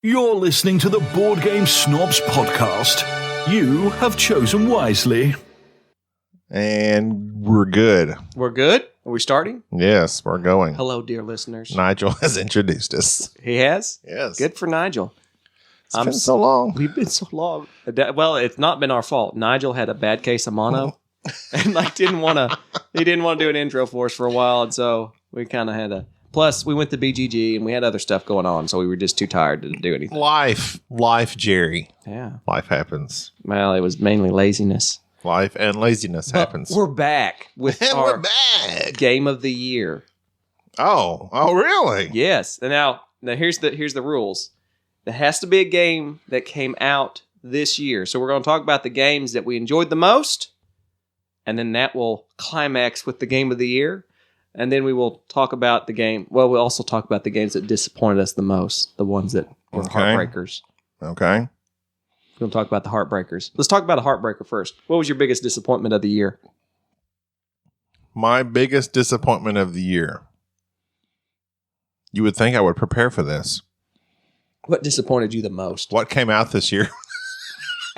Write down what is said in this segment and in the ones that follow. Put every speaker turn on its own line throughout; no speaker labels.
You're listening to the Board Game Snobs podcast. You have chosen wisely.
And we're good.
We're good? Are we starting?
Yes, we're going.
Hello, dear listeners.
Nigel has introduced us.
He has?
Yes.
Good for Nigel.
It's been so long.
We've been so long. Well, it's not been our fault. Nigel had a bad case of mono and didn't want to do an intro for us for a while. And so we kind of had to. Plus, we went to BGG and we had other stuff going on. So we were just too tired to do anything.
Life, Jerry.
Yeah.
Life happens.
Well, it was mainly laziness.
Life and laziness happens.
We're back with our game of the year.
Oh, really?
Yes. And now here's the rules. There has to be a game that came out this year. So we're going to talk about the games that we enjoyed the most, and then that will climax with the game of the year. And then we will talk about the game. Well, we'll also talk about the games that disappointed us the most, the ones that were heartbreakers.
Okay.
We're going to talk about the heartbreakers. Let's talk about a heartbreaker first. What was your biggest disappointment of the year?
My biggest disappointment of the year. You would think I would prepare for this.
What disappointed you the most?
What came out this year?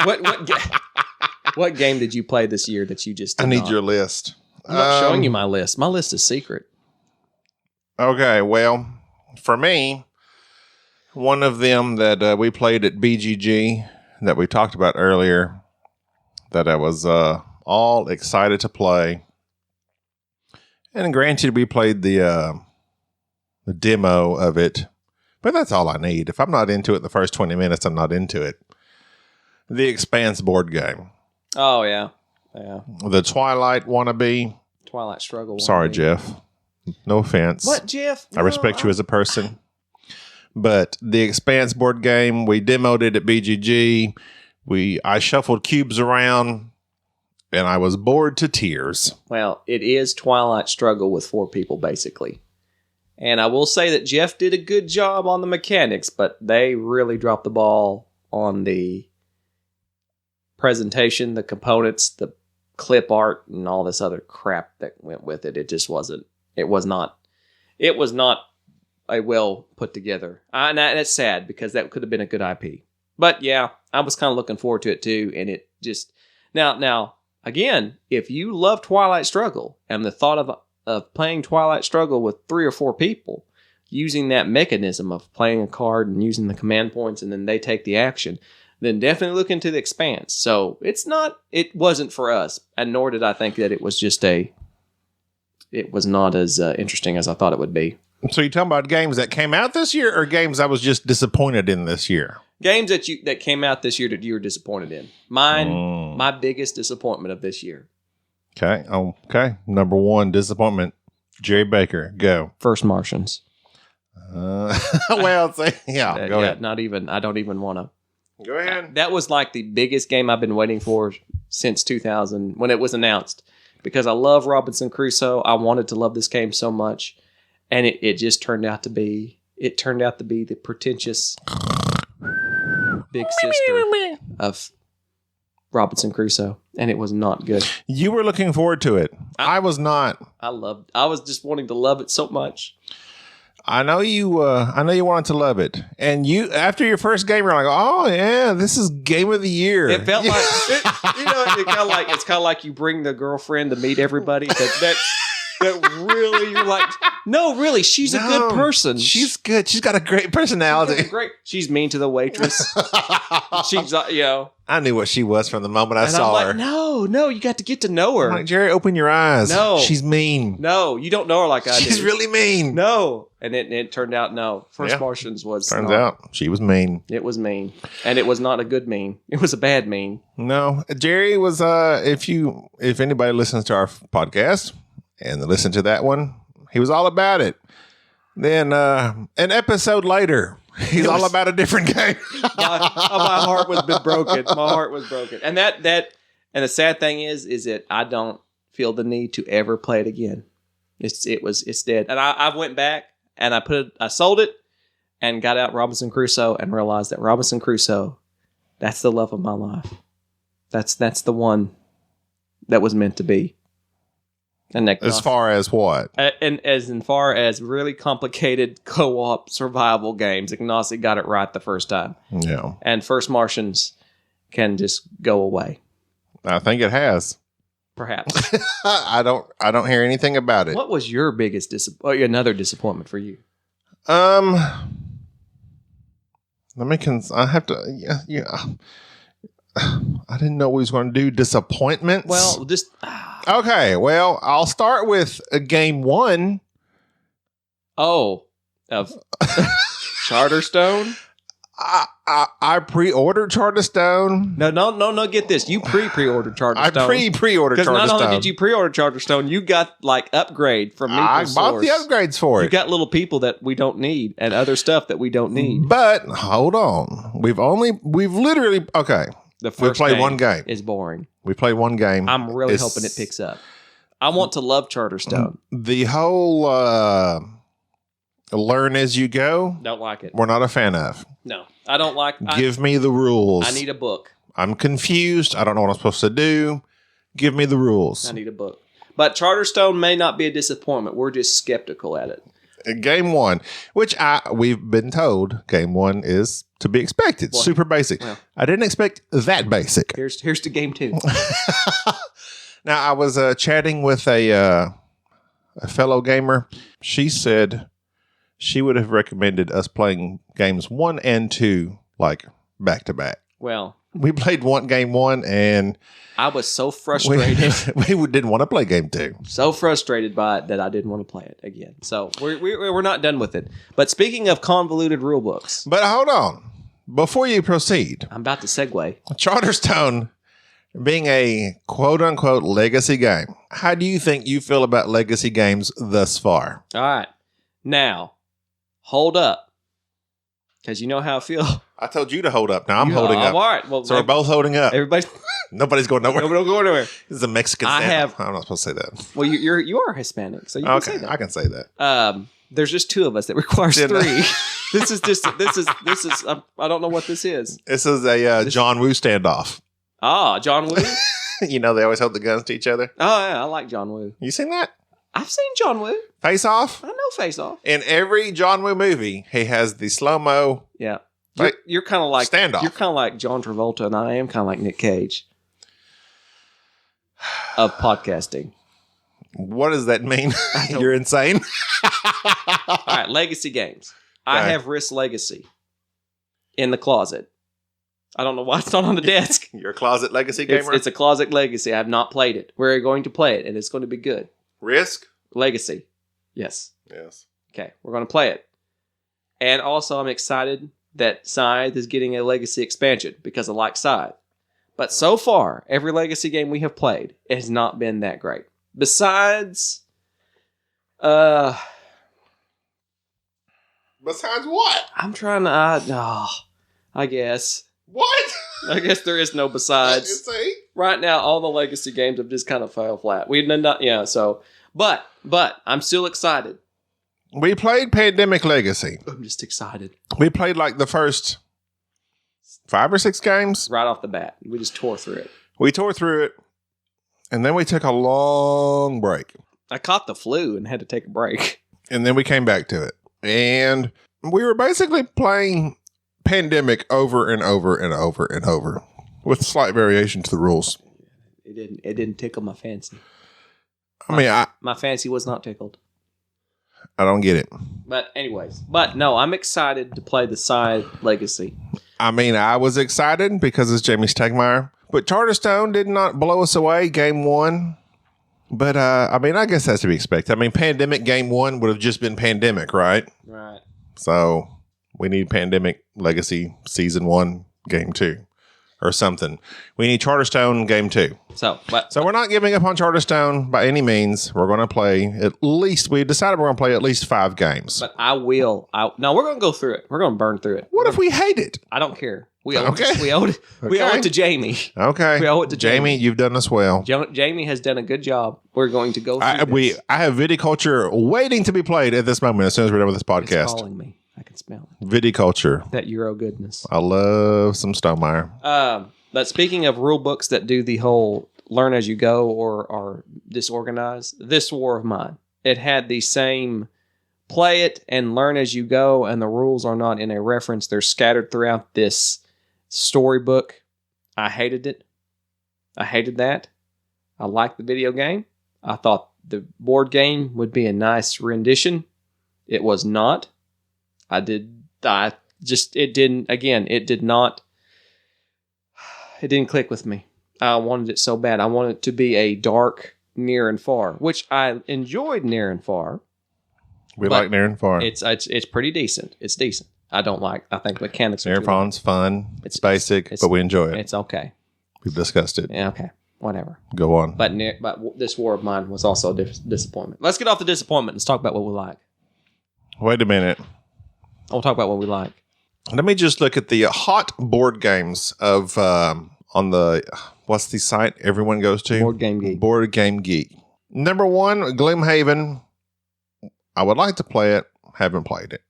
What game did you play this year that you just did
I need
not?
your list.
I'm not showing you my list. My list is secret.
Okay, well, for me, one of them that we played at BGG that we talked about earlier that I was all excited to play. And granted, we played the demo of it, but that's all I need. If I'm not into it the first 20 minutes, I'm not into it. The Expanse board game.
Oh, yeah. Yeah.
The Twilight wannabe.
Twilight Struggle.
Sorry, Jeff. No offense.
What, Jeff?
I respect you as a person. But the Expanse board game, we demoed it at BGG. I shuffled cubes around, and I was bored to tears.
Well, it is Twilight Struggle with 4 people, basically. And I will say that Jeff did a good job on the mechanics, but they really dropped the ball on the presentation, the components, the clip art, and all this other crap that went with it. It just wasn't. It was not a well put together. And that's sad because that could have been a good IP. But yeah, I was kind of looking forward to it too. And it just now again, if you love Twilight Struggle and the thought of playing Twilight Struggle with 3 or 4 people, using that mechanism of playing a card and using the command points, and then they take the action, then definitely look into the Expanse. So it wasn't for us, and nor did I think that it was it was not as interesting as I thought it would be.
So you're talking about games that came out this year or games I was just disappointed in this year?
Games that came out this year that you were disappointed in. Mine, my biggest disappointment of this year.
Okay. Number 1 disappointment. Jerry Baker, go.
First Martians.
Well, go ahead.
Not even. I don't even want to.
Go ahead.
That was like the biggest game I've been waiting for since 2000 when it was announced, because I love Robinson Crusoe. I wanted to love this game so much, and it just turned out to be the pretentious big sister of Robinson Crusoe, and it was not good.
You were looking forward to it. I was not.
I was just wanting to love it so much.
I know you wanted to love it, and you after your first game, you're like, "Oh yeah, this is game of the year."
It felt like it's kind of like you bring the girlfriend to meet everybody. That really you're like, no, really, she's a good person.
She's good. She's got a great personality.
She's mean to the waitress. She's
I knew what she was from the moment I saw her.
No, you got to get to know her.
I'm like, Jerry, open your eyes.
No,
she's mean.
No, you don't know her like I do.
She's really mean.
No, and it turned out no. First Martians was
turns out she was mean.
It was mean, and it was not a good mean. It was a bad mean.
No, Jerry was. If anybody listens to our podcast and they listen to that one, he was all about it. Then an episode later, he's all about a different game.
my heart was broken. My heart was broken, and and the sad thing is that I don't feel the need to ever play it again. It's dead. And I went back and I sold it and got out Robinson Crusoe and realized that Robinson Crusoe, that's the love of my life. That's the one that was meant to be. And that,
As far as what?
and as far as really complicated co-op survival games, Ignacy got it right the first time.
Yeah.
And First Martians can just go away.
I think it has.
Perhaps.
I don't hear anything about it.
What was your biggest another disappointment for you?
Let me. I have to. Yeah. I didn't know we was going to do disappointments.
Well, just
okay. Well, I'll start with game one.
of Charterstone.
I pre-ordered Charterstone.
No. Get this. You pre-ordered Charterstone.
I pre-ordered
Because
Charterstone.
not only did you pre-order Charterstone, you got like upgrade from Meeple
I bought
Source.
the upgrades for
You
it.
got little people that we don't need and other stuff that we don't need.
But hold on. We've literally
The
we
first
played
game
one game.
is boring.
We played one game.
I'm really hoping it picks up. I want to love Charterstone.
The whole learn as you go,
Don't like it.
we're not a fan of.
No, I don't like.
Give me the rules.
I need a book.
I'm confused. I don't know what I'm supposed to do. Give me the rules.
I need a book. But Charterstone may not be a disappointment. We're just skeptical at it.
Game one, which we've been told, game one is to be expected.
Well,
super basic.
well.
I didn't expect that basic.
Here's to game two.
Now, I was chatting with a fellow gamer. She said she would have recommended us playing games 1 and 2 like back to back.
Well,
We played game 1 and
I was so frustrated.
we didn't want to play game 2.
So frustrated by it that I didn't want to play it again. So we're not done with it. But speaking of convoluted rule books,
But hold on. Before you proceed,
I'm about to segue.
Charterstone being a quote-unquote legacy game, how do you think you feel about legacy games thus far?
All right. Now, hold up. Because you know how I feel.
I told you to hold up. Now I'm holding up.
All right. Well,
So we're both holding up.
everybody's
Nobody's going nowhere.
no, don't go anywhere.
This is a Mexican
I
stand.
have-
I'm not supposed to say that.
Well, you are Hispanic, so you can say
Okay,
that.
I can say that.
There's just two of us that requires
Yeah, no.
3. This is I don't know what this is.
This is a John Woo standoff.
Ah, John Woo.
You know, they always hold the guns to each other.
Oh yeah, I like John Woo.
You seen that?
I've seen John Woo.
Face Off?
I know Face Off.
In every John Woo movie, he has the slow-mo.
Yeah.
Like,
You're kind of like
standoff.
You're kind of like John Travolta, and I am kind of like Nick Cage of podcasting.
What does that mean?
don't-
You're insane.
All right, legacy games. I
Okay.
have Risk Legacy in the closet. I don't know why it's not on the desk.
You're a closet legacy gamer?
It's a closet legacy. I have not played it. We're going to play it, and it's going to be good.
Risk?
Legacy. Yes.
Yes.
Okay, we're going to play it. And also, I'm excited that Scythe is getting a legacy expansion because I like Scythe. But so far, every legacy game we have played has not been that great. Besides,
Besides what?
I'm trying to, I guess.
What?
I guess there is no besides.
See?
Right now, all the legacy games have just kind of fell flat. We've not, so, but I'm still excited.
We played Pandemic Legacy.
I'm just excited.
We played like the first 5 or 6 games.
Right off the bat. We just tore through it.
We tore through it, and then we took a long break.
I caught the flu and had to take a break.
And then we came back to it. And we were basically playing Pandemic over and over and over and over with slight variation to the rules.
It didn't tickle my fancy.
I mean,
My fancy was not tickled.
I don't get it.
But anyways, no, I'm excited to play the Scythe Legacy.
I mean, I was excited because it's Jamie Stegmaier. But Charterstone did not blow us away game 1. But, I mean, I guess that's to be expected. I mean, Pandemic game 1 would have just been Pandemic, right?
Right.
So we need Pandemic Legacy Season 1, Game 2 or something. We need Charterstone Game 2.
So
So we're not giving up on Charterstone by any means. We're going to play we decided we're going to play at least 5 games.
But I will. No, we're going to go through it. We're going to burn through it.
What if we hate it?
I don't care. We owe
Okay.
it. We owe it to Jamie.
Okay.
We owe it to
Jamie. You've done us well.
Jamie has done a good job. We're going to go through this.
I have Viticulture waiting to be played at this moment as soon as we're done with this
It's
podcast.
calling me. I can smell it.
Viticulture.
That Euro goodness.
I love some Stonemaier.
But speaking of rule books that do the whole Learn As You Go or Disorganized, this War of Mine, it had the same play it and learn as you go, and the rules are not in a reference. They're scattered throughout this storybook. I hated it. I hated that. I liked the video game. I thought the board game would be a nice rendition. It was not. It didn't click with me. I wanted it so bad. I wanted it to be a dark Near and Far, which I enjoyed Near and Far.
We like Near and Far.
It's pretty decent. It's decent. I think mechanics are
Near and Far's fun. It's basic, but we enjoy it.
It's okay.
We've discussed it.
Yeah, okay. Whatever.
Go on.
But this War of Mine was also a disappointment. Let's get off the disappointment. Let's talk about what we like.
Wait a minute.
I'll talk about what we like.
Let me just look at the hot board games of on the what's the site everyone goes to?
Board Game Geek.
Board Game Geek. Number 1, Gloomhaven. I would like to play it. Haven't played it.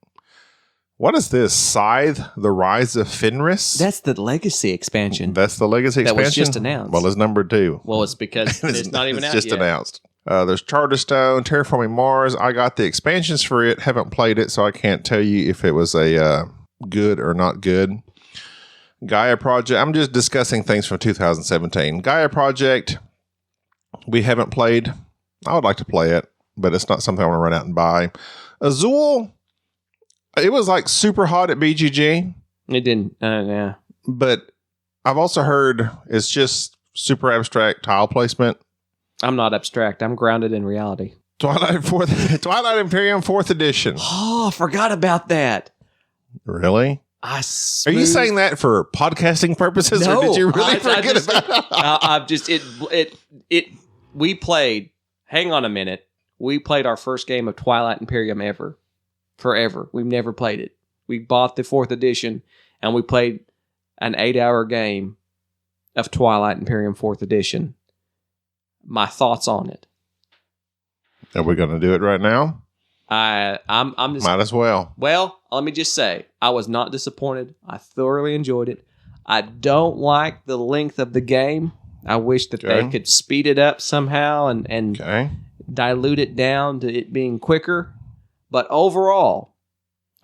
What is this? Scythe: The Rise of Fenris?
That's the Legacy expansion.
That's the Legacy expansion?
That was just announced.
Well, it's number 2.
Well, it's because it's not even out
just
yet.
Announced. There's Charterstone, Terraforming Mars. I got the expansions for it. Haven't played it, so I can't tell you if it was a good or not good. Gaia Project. I'm just discussing things from 2017. Gaia Project. We haven't played. I would like to play it, but it's not something I want to run out and buy. Azul. It was like super hot at BGG.
It didn't. Yeah.
But I've also heard it's just super abstract tile placement.
I'm not abstract. I'm grounded in reality.
Twilight Imperium 4th edition.
Oh, I forgot about that.
Really? Are you saying that for podcasting purposes, or did you really forget about it? We played. Hang on a minute. We played our first game of Twilight Imperium ever. Forever. We've never played it. We bought the 4th edition and we played an 8-hour game of Twilight Imperium 4th edition. My thoughts on it. Are we going to do it right now?
I'm just
might as well.
Well, let me just say, I was not disappointed. I thoroughly enjoyed it. I don't like the length of the game. I wish that they could speed it up somehow and dilute it down to it being quicker. But overall,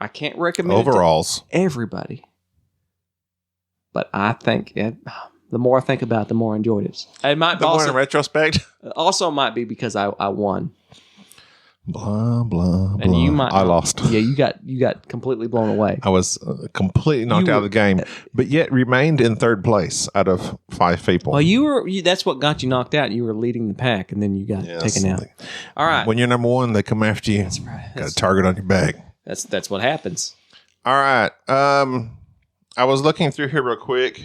I can't recommend it to everybody. But I think the more I think about it, the more I enjoyed it. It might
the more in retrospect.
Also might be because I won.
Blah blah.
And
blah. I lost.
Yeah, you got completely blown away.
I was completely knocked out of the game, but yet remained in 3rd place out of 5 people.
Well, that's what got you knocked out. You were leading the pack, and then you got taken out. All right.
When you're number 1, they come after you. That's right. Got a target on your back.
That's what happens.
All right. I was looking through here real quick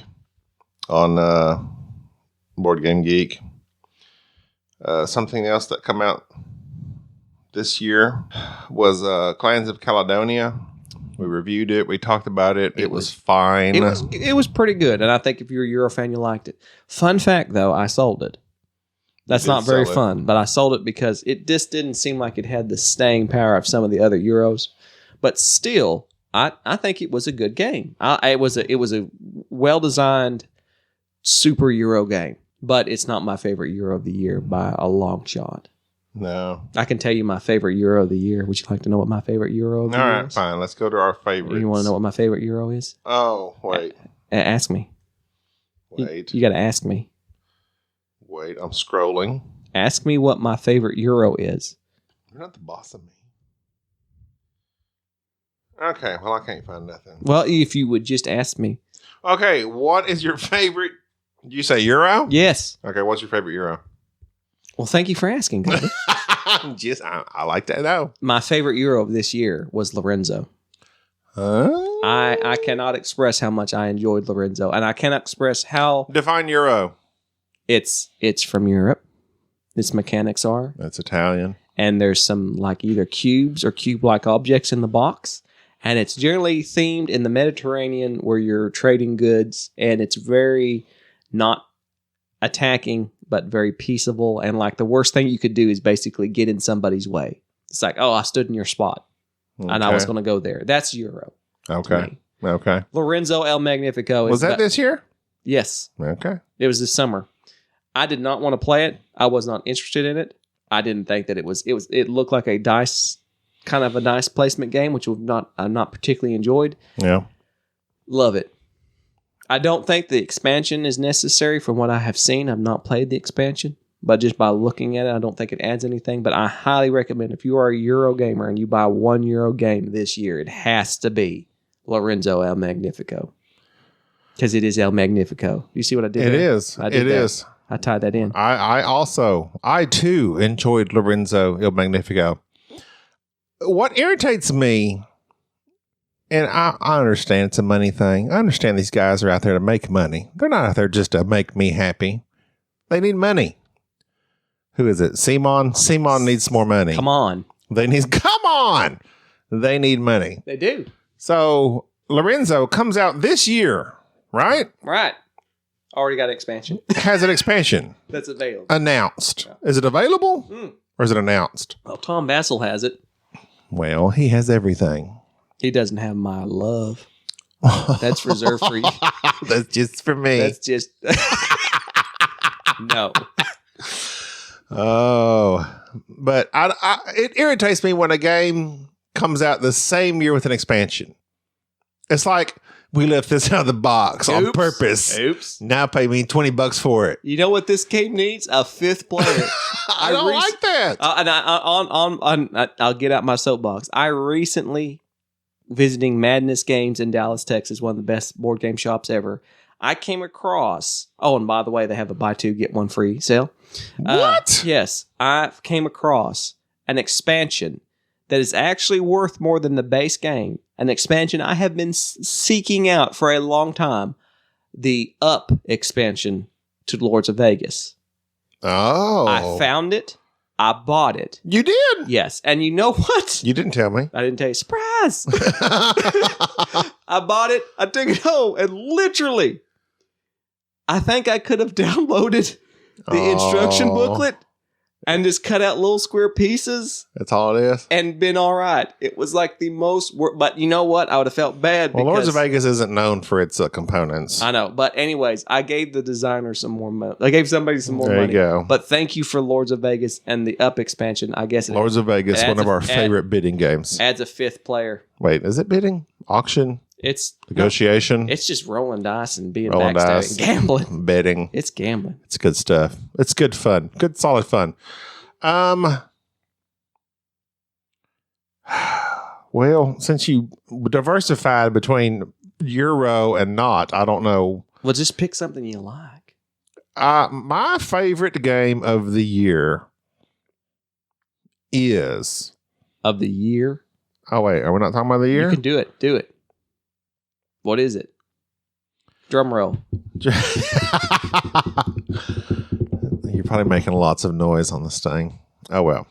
on Board Game Geek. Something else that come out this year was Clans of Caledonia. We reviewed it. We talked about it. It was fine.
It was pretty good, and I think if you're a Euro fan, you liked it. Fun fact, though, I sold it. That's not very fun, but I sold it because it just didn't seem like it had the staying power of some of the other Euros. But still, I think it was a good game. It was a well-designed super Euro game, but it's not my favorite Euro of the year by a long shot.
No.
I can tell you my favorite Euro of the year. Would you like to know what my favorite Euro of the year is?
All right, fine. Let's go to our favorites.
You want to know what my favorite Euro is?
Oh, wait.
Ask me.
Wait.
You got to ask me.
Wait, I'm scrolling.
Ask me what my favorite Euro is.
You're not the boss of me. Okay, well, I can't find nothing.
Well, if you would just ask me.
Okay, what is your favorite? Did you say Euro?
Yes.
Okay, what's your favorite Euro?
Well, thank you for asking, Cody.
I like that though.
My favorite Euro of this year was Lorenzo. I cannot express how much I enjoyed Lorenzo, and I cannot express how.
Define Euro.
It's from Europe. Its mechanics are.
That's Italian.
And there's some like either cubes or cube-like objects in the box, and it's generally themed in the Mediterranean where you're trading goods, and it's very not attacking, but very peaceable. And like the worst thing you could do is basically get in somebody's way. It's like, oh, I stood in your spot and I was going to go there. That's Euro.
Okay. Okay.
Lorenzo El Magnifico.
Was that this year?
Yes.
Okay.
It was this summer. I did not want to play it. I was not interested in it. I didn't think that it looked like a dice, kind of a dice placement game, which I've not particularly enjoyed.
Yeah.
Love it. I don't think the expansion is necessary from what I have seen. I've not played the expansion, but just by looking at it, I don't think it adds anything. But I highly recommend if you are a Euro gamer and you buy a €1 game this year, it has to be Lorenzo El Magnifico. Because it is El Magnifico. You see what I did
It
there?
is.
I did
It
that.
is.
I tied that in.
I too enjoyed Lorenzo Il Magnifico. What irritates me, and I understand it's a money thing. I understand these guys are out there to make money. They're not out there just to make me happy. They need money. Who is it? Simon? Simon needs more money.
Come on.
Come on. They need money.
They do.
So Lorenzo comes out this year, right?
Right. Already got an expansion.
Has an expansion.
That's available.
Announced. Is it available? Or is it announced?
Well, Tom Bassel has it.
Well, he has everything.
He doesn't have my love. That's reserved for you.
That's just for me.
That's just... No.
Oh, but it irritates me when a game comes out the same year with an expansion. It's like, we left this out of the box on purpose.
Oops.
Now pay me $20 for it.
You know what this game needs? A fifth player.
I don't like that.
And I'll get out my soapbox. I recently, visiting Madness Games in Dallas, Texas, one of the best board game shops ever, I came across, and by the way, they have a buy two, get one free sale.
What?
Yes. I came across an expansion that is actually worth more than the base game. An expansion I have been seeking out for a long time. The Up expansion to Lords of Vegas.
Oh.
I found it. I bought it.
You did?
Yes. And you know what?
You didn't tell me.
I didn't tell you. Surprise! I bought it. I took it home. And literally, I think I could have downloaded the instruction booklet and just cut out little square pieces.
That's all it is?
And been all right. It was like the most work. But you know what? I would have felt bad.
Well,
because
Lords of Vegas isn't known for its components.
I know. But anyways, I gave the designer some more money. I gave somebody some more money.
There you go.
But thank you for Lords of Vegas and the Up expansion. I guess
Lords of Vegas, one of our favorite bidding games.
Adds a fifth player.
Wait, is it bidding? Auction?
It's
negotiation?
It's just rolling dice and being
Rolling dice.
backstabbing. Gambling.
Betting.
It's gambling.
It's good stuff. It's good fun. Good, solid fun. Well, since you diversified between Euro and not, I don't know.
Well, just pick something you like.
My favorite game of the year is...
Of the year?
Oh, wait. Are we not talking about the year?
You can do it. Do it. What is it? Drum roll.
You're probably making lots of noise on this thing. Oh, well.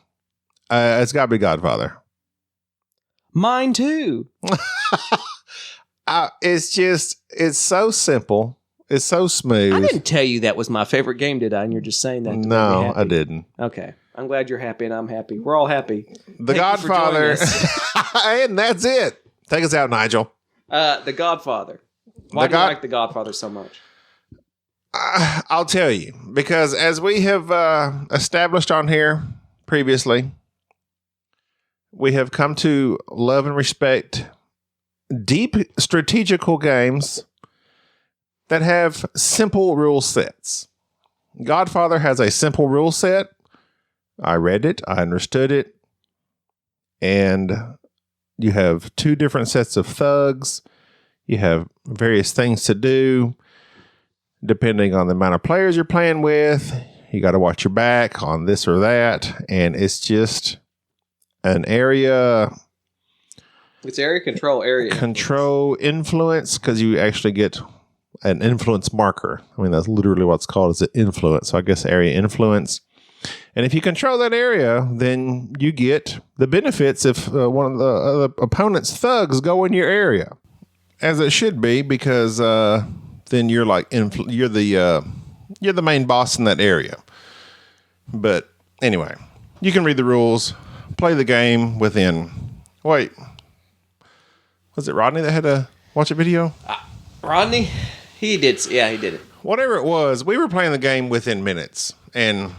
It's got to be Godfather.
Mine too.
It's so simple. It's so smooth.
I didn't tell you that was my favorite game, did I? And you're just saying that to make me
No,
happy.
I didn't.
Okay. I'm glad you're happy and I'm happy. We're all happy.
The
Thank you for
Godfather.
joining us.
And that's it. Take us out, Nigel.
The Godfather. Why do you like The Godfather so much?
I'll tell you. Because as we have established on here previously, we have come to love and respect deep strategical games that have simple rule sets. Godfather has a simple rule set. I read it. I understood it. And you have two different sets of thugs. You have various things to do depending on the amount of players you're playing with. You got to watch your back on this or that. And it's just an area...
It's area control, area
control influence, because you actually get an influence marker. I mean, that's literally what's called is an influence. So I guess area influence. And if you control that area, then you get the benefits if one of the other opponent's thugs go in your area, as it should be, because then you're like you're the main boss in that area. But anyway, you can read the rules, play the game within. Wait, was it Rodney that had to watch a video?
Rodney, he did. Yeah, he did it.
whatever it was, we were playing the game within minutes, and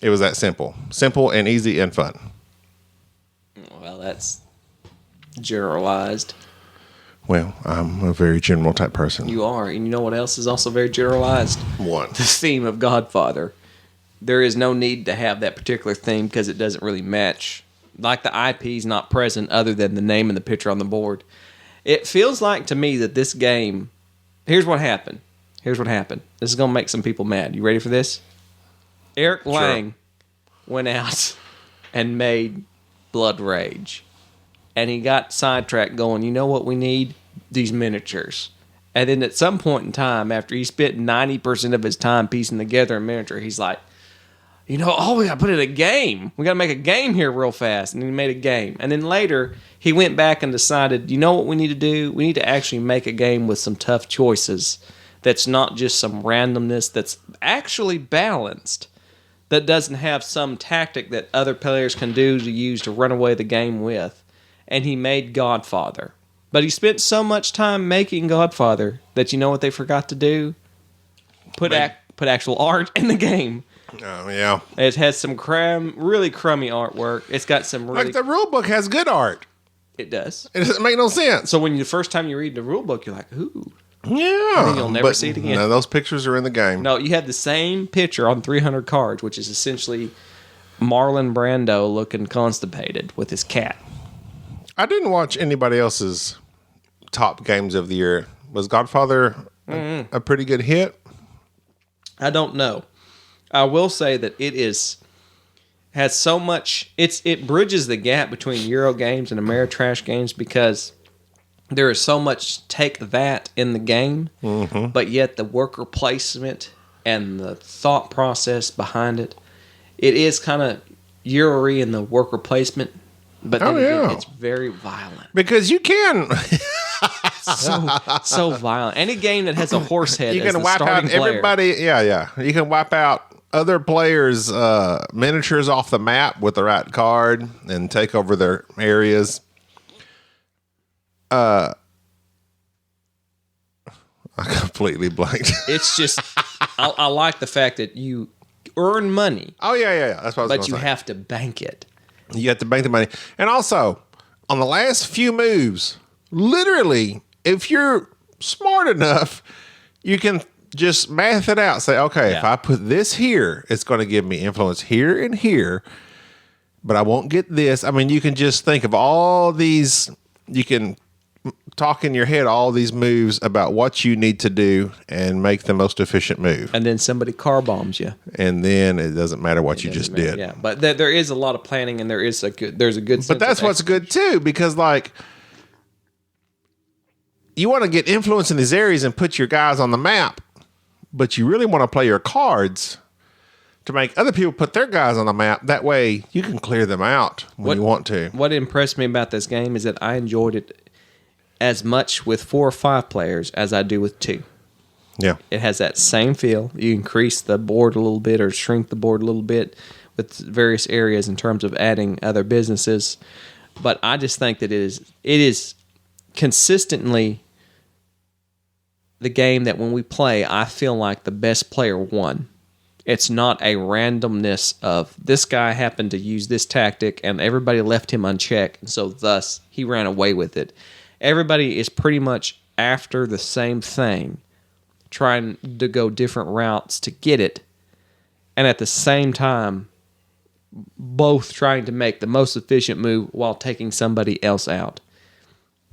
it was that simple. Simple and easy and fun.
Well, that's generalized.
Well, I'm a very general type person.
You are. And you know what else is also very generalized?
What?
The theme of Godfather. There is no need to have that particular theme because it doesn't really match. Like the IP's not present other than the name and the picture on the board. It feels like to me that this game... Here's what happened. This is going to make some people mad. You ready for this? Eric Lang went out and made Blood Rage. And he got sidetracked going, you know what we need? These miniatures. And then at some point in time, after he spent 90% of his time piecing together a miniature, he's like, we got to put it in a game. We got to make a game here real fast. And he made a game. And then later, he went back and decided, you know what we need to do? We need to actually make a game with some tough choices. That's not just some randomness. That's actually balanced. That doesn't have some tactic that other players can do to use to run away the game with. And he made Godfather. But he spent so much time making Godfather that you know what they forgot to do? Put actual art in the game.
Oh, yeah.
It has some really crummy artwork. It's got some really...
Like the rule book has good art.
It does.
It doesn't make no sense.
So when the first time you read the rule book, you're like, ooh.
Yeah.
And then you'll never see it again.
No, those pictures are in the game.
No, you have the same picture on 300 cards, which is essentially Marlon Brando looking constipated with his cat.
I didn't watch anybody else's top games of the year. Was Godfather a pretty good hit?
I don't know. I will say that has so much. It bridges the gap between Euro games and Ameritrash games because there is so much take that in the game, but yet the worker placement and the thought process behind it, it is kind of Euro-y in the worker placement. But then again, it's very violent.
Because you can.
so violent. Any game that has a horse head,
you can wipe out everybody. Yeah. You can wipe out other players' miniatures off the map with the right card and take over their areas. I completely blanked.
It's just, I like the fact that you earn money.
Oh, yeah. That's what I was
But you have to bank it.
You have to bank the money. And also, on the last few moves, literally, if you're smart enough, you can just math it out. Say, okay, if I put this here, it's going to give me influence here and here, but I won't get this. I mean, you can just think of all these, you can talk in your head all these moves about what you need to do and make the most efficient move.
And then somebody car bombs you.
And then it doesn't matter what you just did.
Yeah, but there is a lot of planning and there's a good sense.
But that's what's good too, because like you want to get influence in these areas and put your guys on the map, but you really want to play your cards to make other people put their guys on the map. That way you can clear them out when you want to.
What impressed me about this game is that I enjoyed it as much with 4 or 5 players as I do with 2.
Yeah.
It has that same feel. You increase the board a little bit or shrink the board a little bit with various areas in terms of adding other businesses. But I just think that it is consistently the game that when we play, I feel like the best player won. It's not a randomness of this guy happened to use this tactic and everybody left him unchecked, and so thus he ran away with it. Everybody is pretty much after the same thing, trying to go different routes to get it, and at the same time, both trying to make the most efficient move while taking somebody else out.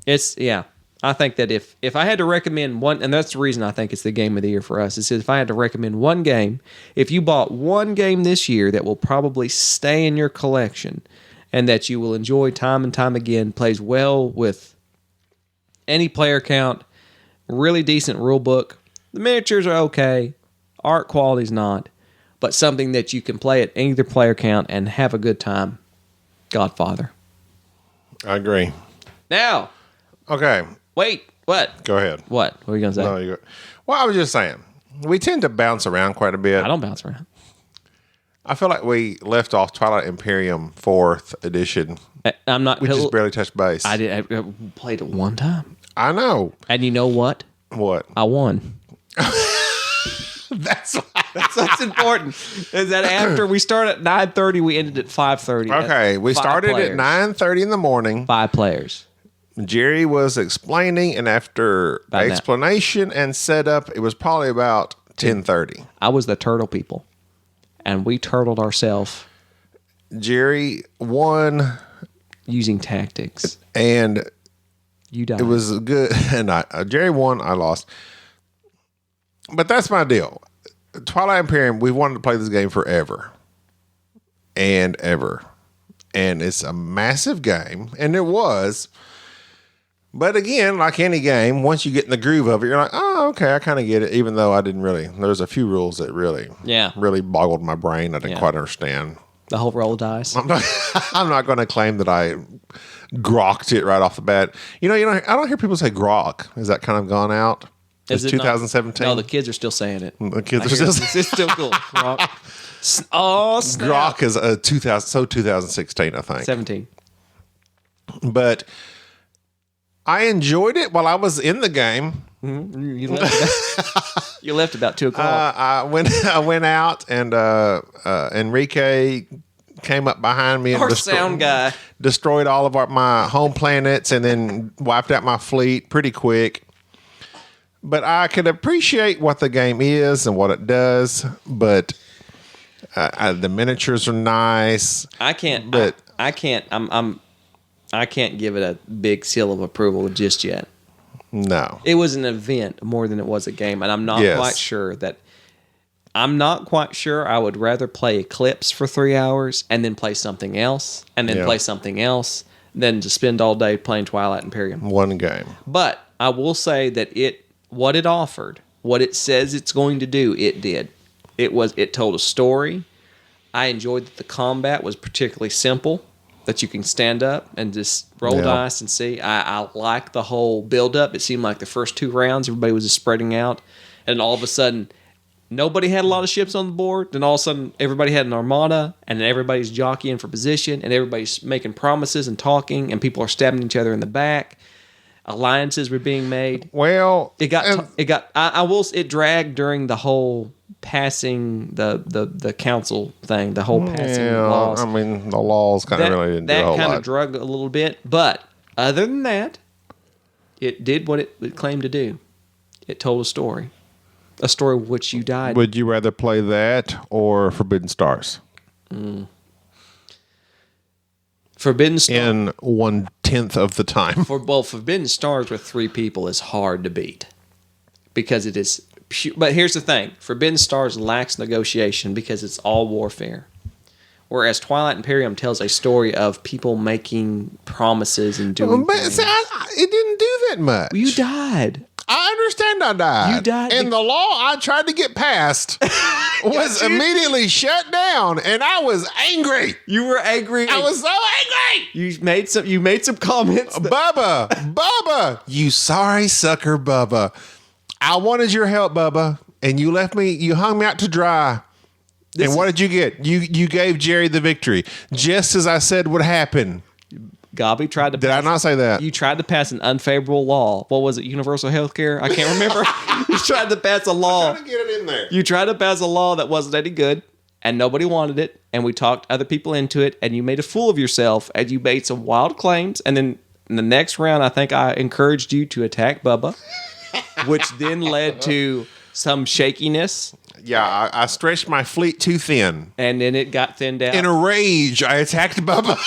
I think that if I had to recommend one, and that's the reason I think it's the game of the year for us, is if I had to recommend one game, if you bought one game this year that will probably stay in your collection and that you will enjoy time and time again, plays well with any player count, really decent rule book. The miniatures are okay. Art quality's not. But something that you can play at either player count and have a good time. Godfather.
I agree.
Now.
Okay.
Wait. What?
Go ahead.
What were you going to say?
No, you go. Well, I was just saying, we tend to bounce around quite a bit.
I don't bounce around.
I feel like we left off Twilight Imperium 4th edition.
I'm not.
We just barely touched base.
I played it one time.
I know.
And you know what?
What?
I won.
That's why.
That's what's important. Is that after we started at 9:30, we ended at 5:30.
Okay, we started at 9:30 in the morning.
5 players.
Jerry was explaining, and after
About that.
explanation and setup, it was probably about 10:30.
I was the turtle people, and we turtled ourselves
Jerry won,
using tactics.
and
You died.
it was good. And Jerry won, I lost. But that's my deal. Twilight Imperium, we wanted to play this game forever and ever. And it's a massive game, and it was. But again, like any game, once you get in the groove of it, you're like, oh, okay, I kind of get it, even though I didn't really. There's a few rules that really boggled my brain. I didn't quite understand.
The whole roll of dice.
I'm not going to claim that I grokked it right off the bat. I don't hear people say grok. Is that kind of gone out?
Is
It's
it not?
2017.
No, the kids are still saying it.
The kids are
It's
still
still cool. Grok. Oh, snap.
grok is a 2016, I think.
17.
But I enjoyed it while I was in the game.
You left about 2 o'clock.
I went out, and Enrique came up behind me and
Our sound guy.
destroyed all of my home planets, and then wiped out my fleet pretty quick. But I could appreciate what the game is and what it does. But the miniatures are nice.
I can't.
But
I can't. I can't give it a big seal of approval just yet.
no,
It was an event more than it was a game, and I'm not quite sure that. I'm not quite sure. I would rather play Eclipse for 3 hours and then play something else, and then play something else, than to spend all day playing Twilight Imperium.
one game.
But I will say that what it offered, what it says it's going to do, it did. It told a story. I enjoyed that the combat was particularly simple, that you can stand up and just roll dice and see. I like the whole build-up. It seemed like the first 2 rounds, everybody was just spreading out, and all of a sudden, nobody had a lot of ships on the board. Then all of a sudden, everybody had an armada, and then everybody's jockeying for position, and everybody's making promises and talking, and people are stabbing each other in the back. Alliances were being made.
Well,
It dragged during the whole passing the council thing, the whole passing laws.
I mean, the laws kind of really didn't do a whole
That kind
lot.
of drug a little bit, but other than that, it did what it claimed to do. It told a story which you died.
Would you rather play that or Forbidden Stars?
Forbidden Stars.
In 1/10 of the time.
Forbidden Stars with 3 people is hard to beat because it is. But here's the thing: Forbidden Stars lacks negotiation because it's all warfare. Whereas Twilight Imperium tells a story of people making promises and doing things.
See, it didn't do that much.
You died.
I understand I died.
You died
And the law I tried to get passed was immediately shut down, and I was angry.
You were angry.
I was so angry.
You made some comments.
Bubba, you sorry sucker, Bubba. I wanted your help, Bubba, and you hung me out to dry. And what did you get? You gave Jerry the victory, just as I said would happen.
Gobby tried to.
Did I not say that?
You tried to pass an unfavorable law. What was it? Universal health care? I can't remember. You tried to pass a law.
I'm trying to get it in there.
You tried to pass a law that wasn't any good, and nobody wanted it. And we talked other people into it, and you made a fool of yourself, and you made some wild claims. And then in the next round, I think I encouraged you to attack Bubba, which then led to some shakiness.
Yeah, I stretched my fleet too thin.
And then it got thinned out.
In a rage, I attacked Bubba.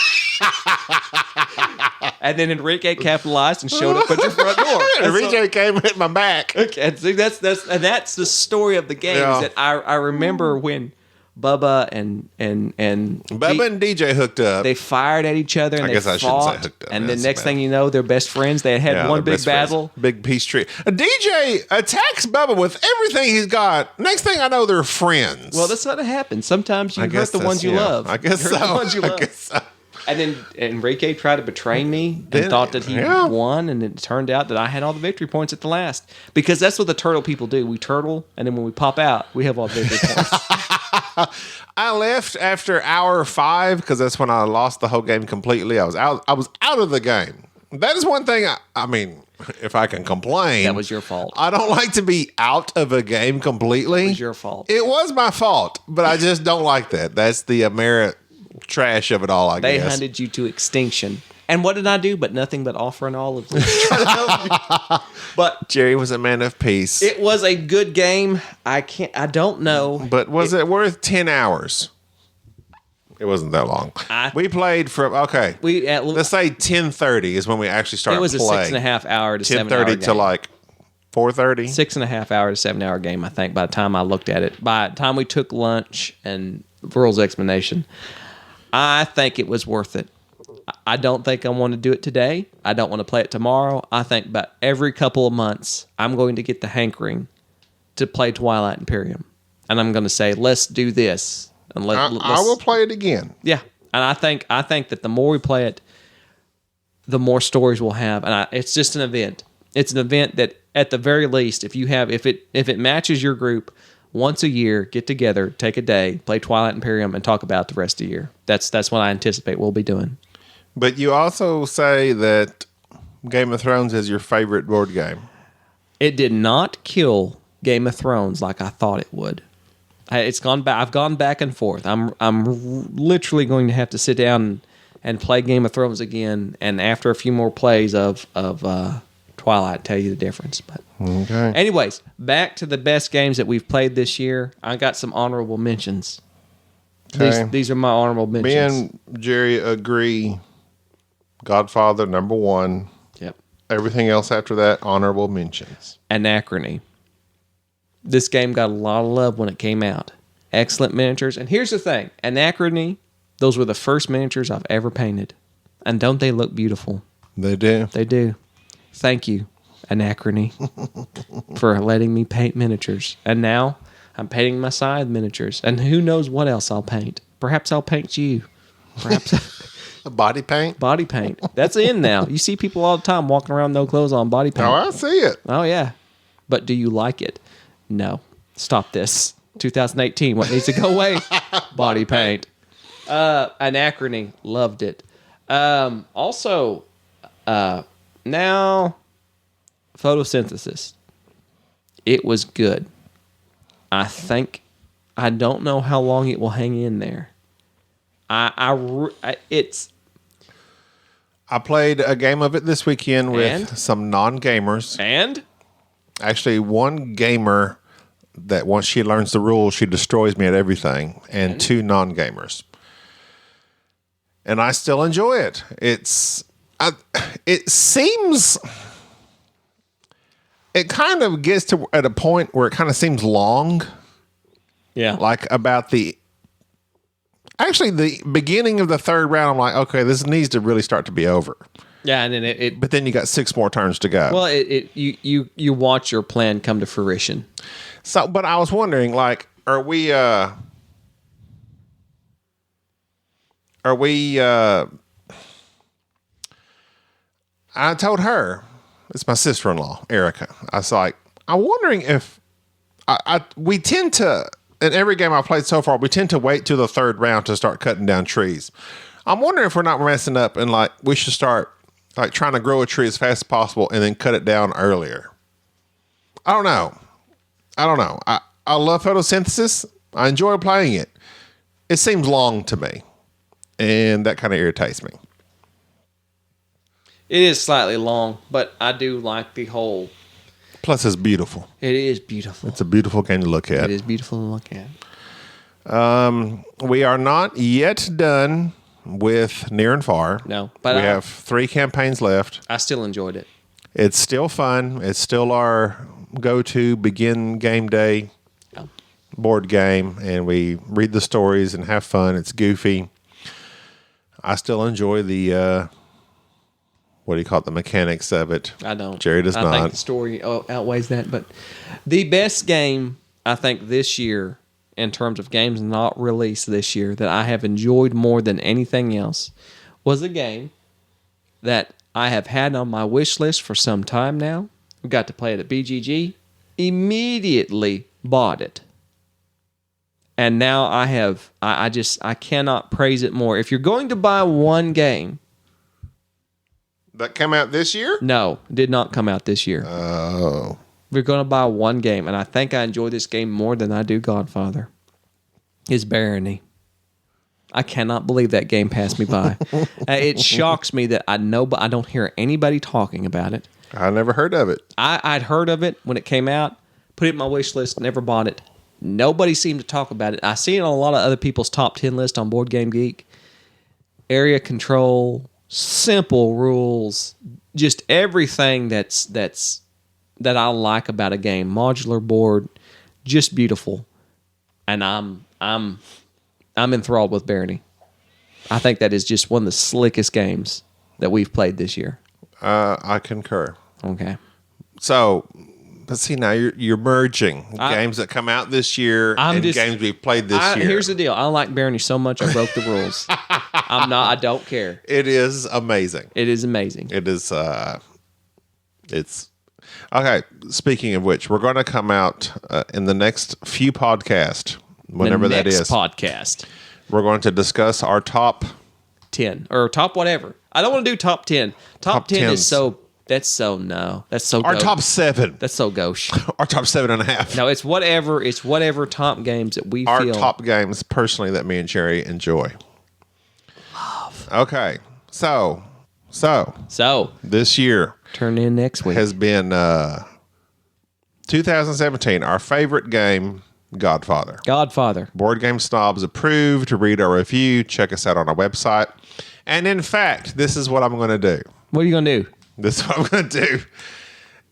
And then Enrique capitalized and showed up at your front door.
Enrique came and hit my back.
Okay, and see, that's the story of the game.
Yeah.
Is that I remember when Bubba and
Bubba and DJ hooked up.
they fired at each other and
I guess I
they
shouldn't say
fought.
hooked up.
And
That's
the next
bad.
thing you know, they're best friends. They had one
they're
big
best friends.
battle.
Big peace treaty. DJ attacks Bubba with everything he's got. Next thing I know, they're friends.
Well, that's what happens. Sometimes you hurt the ones you love.
I guess
You hurt
so.
the ones you love.
I guess so.
And then Enrique tried to betray me and
Then-
thought that he
yeah.
won, and it turned out that I had all the victory points at the last. Because that's what the turtle people do. We turtle, and then when we pop out, we have all the victory points.
I left after hour 5 because that's when I lost the whole game completely. I was out of the game. That is one thing. I mean, if I can complain.
That was your fault.
I don't like to be out of a game completely.
It was your fault.
It was my fault, but I just don't like that. That's the merit trash of it all, I
They
guess.
hunted you to extinction. And what did I do? But nothing but offer an olive leaf. But
Jerry was a man of peace.
it was a good game. I don't know.
But was it worth 10 hours? It wasn't that long. We played from, let's say 10:30 is when we actually started
It was
playing.
a 6.5 hour to 7 hour
10:30
game.
to like 4:30.
6.5 hour to 7 hour game, I think, by the time I looked at it. By the time we took lunch and Rules Explanation, I think it was worth it. I don't think I want to do it today. I don't want to play it tomorrow. I think about every couple of months, I'm going to get the hankering to play Twilight Imperium. And I'm going to say, let's do this. And
I will play it again.
Yeah. And I think that the more we play it, the more stories we'll have. And it's just an event. It's an event that, at the very least, if it matches your group, once a year, get together, take a day, play Twilight Imperium, and talk about the rest of the year. That's what I anticipate we'll be doing.
But you also say that Game of Thrones is your favorite board game.
It did not kill Game of Thrones like I thought it would. It's gone back. I've gone back and forth. I'm literally going to have to sit down and play Game of Thrones again, and after a few more plays of Twilight, tell you the difference. But anyways, back to the best games that we've played this year. I got some honorable mentions.
Okay.
These are my honorable mentions.
Me and Jerry agree. Godfather, number 1.
Yep.
Everything else after that, honorable mentions.
Anachrony. This game got a lot of love when it came out. Excellent miniatures. And here's the thing. Anachrony, those were the first miniatures I've ever painted. And don't they look beautiful?
They do.
They do. Thank you, Anachrony, for letting me paint miniatures. And now I'm painting my side miniatures. And who knows what else I'll paint. Perhaps I'll paint you. Perhaps...
Body paint?
Body paint. That's in now. You see people all the time walking around no clothes on, body paint.
Oh, I see it.
Oh, yeah. But do you like it? No. Stop this. 2018. What needs to go away? Body paint. Anachrony. Loved it. Also, now, photosynthesis. It was good. I don't know how long it will hang in there.
I played a game of it this weekend with some non-gamers.
And?
Actually, one gamer that once she learns the rules, she destroys me at everything, and 2 non-gamers. And I still enjoy it. It kind of gets to at a point where it kind of seems long.
Yeah.
Like about the beginning of the 3rd round, I'm like, okay, this needs to really start to be over.
Yeah, and then
But then you got 6 more turns to go.
Well, you watch your plan come to fruition.
So, but I was wondering, like, are we I told her, it's my sister-in-law, Erica. I was like, I'm wondering if we tend to, in every game I've played so far, we tend to wait till the 3rd round to start cutting down trees. I'm wondering if we're not messing up and like we should start like trying to grow a tree as fast as possible and then cut it down earlier. I don't know. I love photosynthesis. I enjoy playing it. It seems long to me, and that kind of irritates me.
It is slightly long, but I do like the whole.
Plus, it's beautiful.
It is beautiful.
It's a beautiful game to look at.
It is beautiful to look at.
We are not yet done with Near and Far.
No, but
we have 3 campaigns left.
I still enjoyed it.
It's still fun. It's still our go-to begin game day board game, and we read the stories and have fun. It's goofy. I still enjoy the what do you call it? The mechanics of it.
I don't.
Jerry does not.
I think the story outweighs that. But the best game, I think, this year, in terms of games not released this year, that I have enjoyed more than anything else, was a game that I have had on my wish list for some time now. We got to play it at BGG. Immediately bought it. And now I cannot praise it more. If you're going to buy one game,
That came out this year?
No, did not come out this year.
Oh.
We're going to buy one game, and I think I enjoy this game more than I do Godfather. Is Barony. I cannot believe that game passed me by. It shocks me that I know, but I don't hear anybody talking about it.
I never heard of it.
I'd heard of it when it came out, put it in my wish list, never bought it. Nobody seemed to talk about it. I see it on a lot of other people's top 10 list on Board Game Geek. Area control, simple rules, just everything that I like about a game. Modular board, just beautiful. And I'm enthralled with Barony. I think that is just one of the slickest games that we've played this year.
I concur.
Okay.
So, let's see now. You're merging games that come out this year and games we've played this year.
Here's the deal. I like Barony so much I broke the rules. I don't care.
It is amazing.
It is amazing.
It is. It's okay. Speaking of which, we're going to come out in the next few podcasts, whenever that is.
Podcast.
We're going to discuss our top
10 or top whatever. I don't want to do top 10. Top 10
10s.
is so. That's so no. That's so.
Our top 7.
That's so gauche.
Our top 7.5.
No, it's whatever. It's whatever top games that we
Our
feel.
top games, personally, that me and Jerry enjoy. Love. Okay, so this year
Turn in next week.
has been 2017. Our favorite game, Godfather. Board Game Snobs approved. To read our review, check us out on our website. And in fact, this is what I'm going to do.
What are you gonna do?
This is what I'm going to do.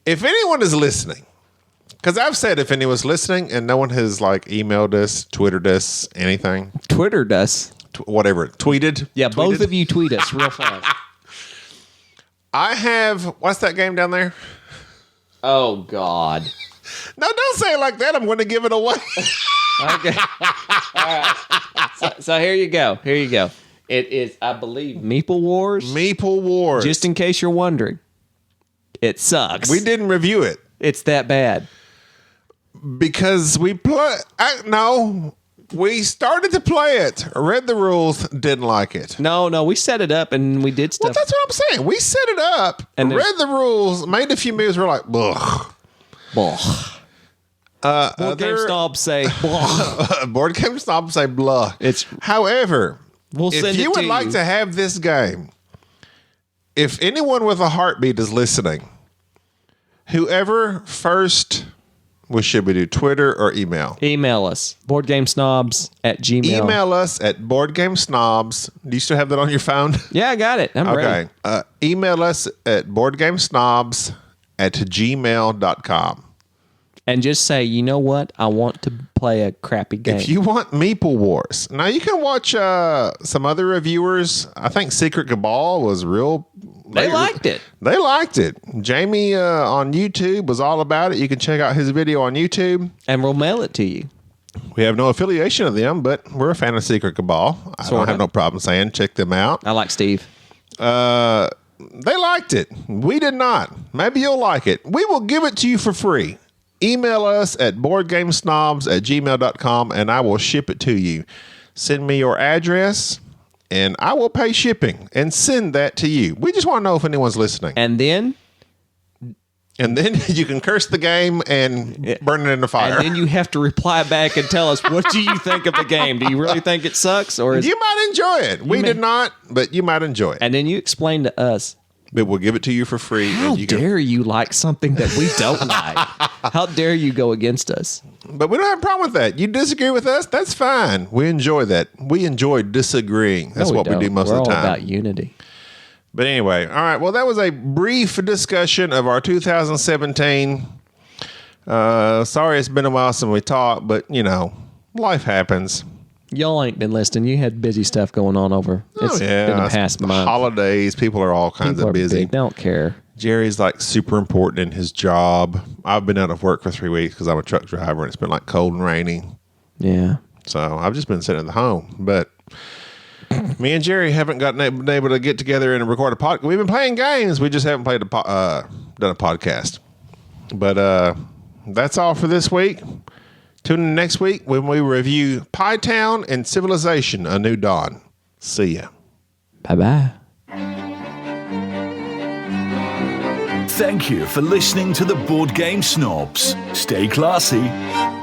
If anyone is listening, because I've said if anyone's listening and no one has like emailed us, Twittered us, anything.
Twittered us.
Whatever. Tweeted.
Yeah, both of you tweet us real fast.
I have, what's that game down there?
Oh, God.
No, don't say it like that. I'm going to give it away.
Okay. All right. So here you go. Here you go. It is, I believe, Meeple Wars.
Meeple Wars.
Just in case you're wondering. It sucks.
We didn't review it.
It's that bad.
Because we we started to play it, read the rules, didn't like it.
No, we set it up and we did stuff.
Well, that's what I'm saying. We set it up,
And
read the rules, made a few moves, we're like, ugh.
Board Game Snobs say, blah.
Board Game Snobs say blah. However,
We'll
if
send it
you would
to
like
you.
to have this game, if anyone with a heartbeat is listening, whoever first, well, should we do Twitter or email?
Email us, boardgamesnobs@gmail.
Email us at boardgamesnobs. Do you still have that on your phone?
Yeah, I got it. I'm ready.
Okay. Email us at boardgamesnobs@gmail.com.
And just say, you know what? I want to play a crappy game.
If you want Meeple Wars. Now, you can watch some other reviewers. I think Secret Cabal was real.
They liked it.
They liked it. Jamie on YouTube was all about it. You can check out his video on YouTube.
And we'll mail it to you.
We have no affiliation of them, but we're a fan of Secret Cabal. I don't have no problem saying check them out.
I like Steve.
They liked it. We did not. Maybe you'll like it. We will give it to you for free. Email us at boardgamesnobs@gmail.com and I will ship it to you. Send me your address and I will pay shipping and send that to you. We just want to know if anyone's listening.
And then
you can curse the game and burn it in the fire.
And then you have to reply back and tell us, what do you think of the game? Do you really think it sucks? Or
you might enjoy it. We did not, but you might enjoy it.
And then you explain to us.
But we'll give it to you for free.
How dare you like something that we don't like? How dare you go against us?
But we don't have a problem with that. You disagree with us, that's fine. We enjoy that. We enjoy disagreeing. That's what we do most of the time.
We're all about unity.
But anyway, all right. Well, that was a brief discussion of our 2017. Sorry it's been a while since we talked, but, life happens.
Y'all ain't been listening. You had busy stuff going on over. It's been the past month.
Holidays. People are all kinds of busy.
They don't care.
Jerry's like super important in his job. I've been out of work for 3 weeks because I'm a truck driver and it's been like cold and rainy.
Yeah.
So I've just been sitting at the home. But me and Jerry haven't been able to get together and record a podcast. We've been playing games. We just haven't done a podcast. But that's all for this week. Tune in next week when we review Pie Town and Civilization: A New Dawn. See ya.
Bye-bye.
Thank you for listening to the Board Game Snobs. Stay classy.